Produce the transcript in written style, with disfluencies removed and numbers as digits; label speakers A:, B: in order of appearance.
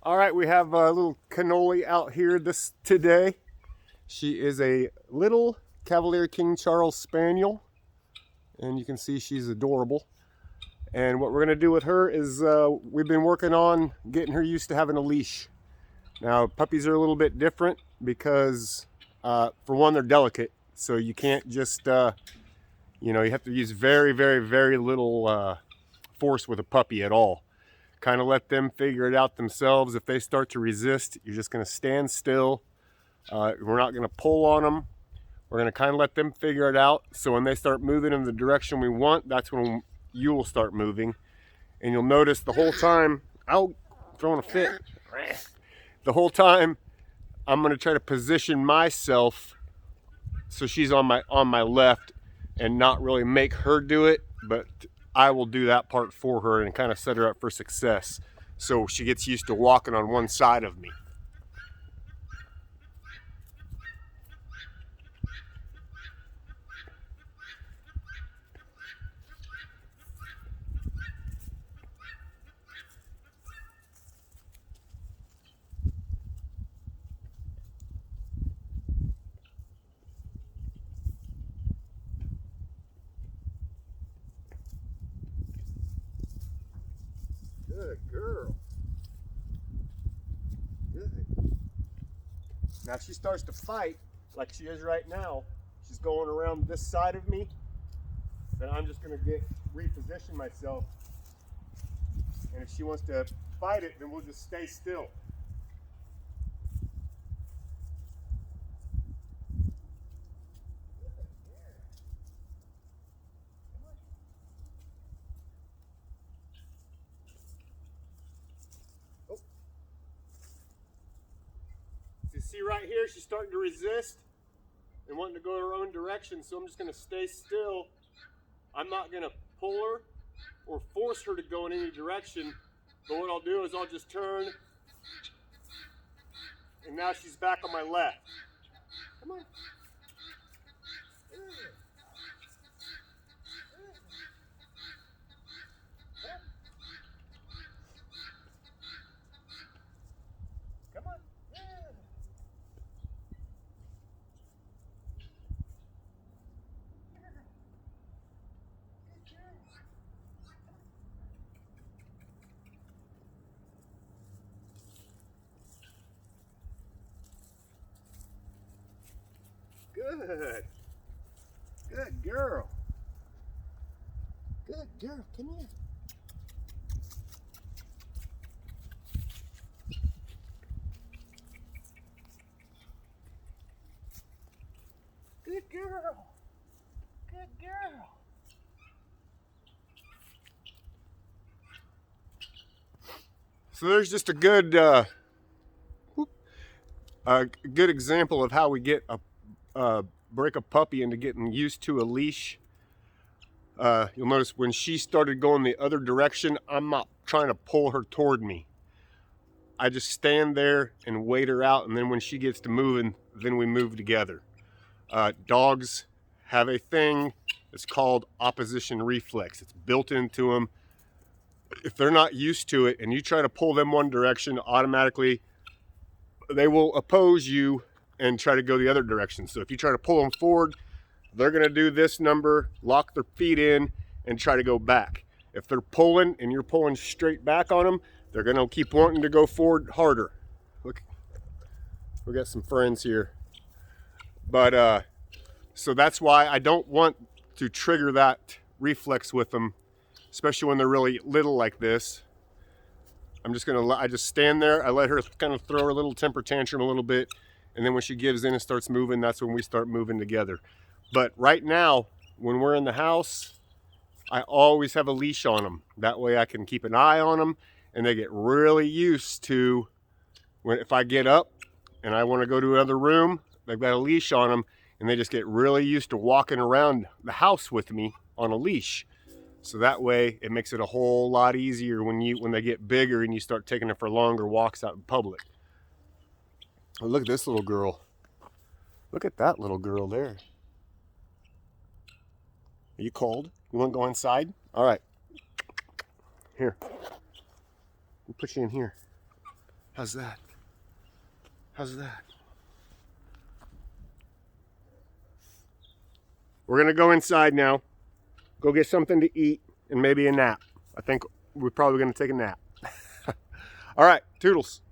A: All right, we have a little Canolli out here today. She is a little Cavalier King Charles Spaniel, and you can see she's adorable. And what we're gonna do with her is we've been working on getting her used to having a leash. Now, puppies are a little bit different because, for one, they're delicate, so you can't just, you have to use very, very, very little force with a puppy at all. Kind of let them figure it out themselves. If they start to resist, you're just going to stand still. We're not going to pull on them. We're going to kind of let them figure it out. So when they start moving in the direction we want, that's when you will start moving. And you'll notice the whole time, throwing a fit. The whole time, I'm going to try to position myself so she's on my left and not really make her do it, but I will do that part for her and kind of set her up for success so she gets used to walking on one side of me. Good girl. Good. Now if she starts to fight like she is right now, she's going around this side of me, then I'm just going to reposition myself. And if she wants to fight it, then we'll just stay still. You see right here, she's starting to resist and wanting to go her own direction, so I'm just going to stay still. I'm not going to pull her or force her to go in any direction, but what I'll do is I'll just turn, and now she's back on my left. Come on. Come on. Good. Good girl. Good girl. Come here. Good girl. Good girl. So there's just a good example of how we get break a puppy into getting used to a leash. You'll notice when she started going the other direction, I'm not trying to pull her toward me. I just stand there and wait her out, and then when she gets to moving, then we move together. Dogs have a thing that's called opposition reflex. It's built into them. If they're not used to it and you try to pull them one direction, automatically they will oppose you and try to go the other direction. So if you try to pull them forward, they're going to do this number, lock their feet in, and try to go back. If they're pulling and you're pulling straight back on them, they're going to keep wanting to go forward harder. Look, we got some friends here. But so that's why I don't want to trigger that reflex with them, especially when they're really little like this. I just stand there, I let her kind of throw her little temper tantrum a little bit, and then when she gives in and starts moving, that's when we start moving together. But right now, when we're in the house, I always have a leash on them. That way I can keep an eye on them, and they get really used to if I get up and I want to go to another room, they've got a leash on them, and they just get really used to walking around the house with me on a leash. So that way it makes it a whole lot easier when they get bigger and you start taking them for longer walks out in public. Oh, look at this little girl. Look at that little girl there. Are you cold? You want to go inside? All right. Here. We'll put you in here. How's that? How's that? We're gonna go inside now, go get something to eat, and maybe a nap. I think we're probably gonna take a nap. All right, toodles.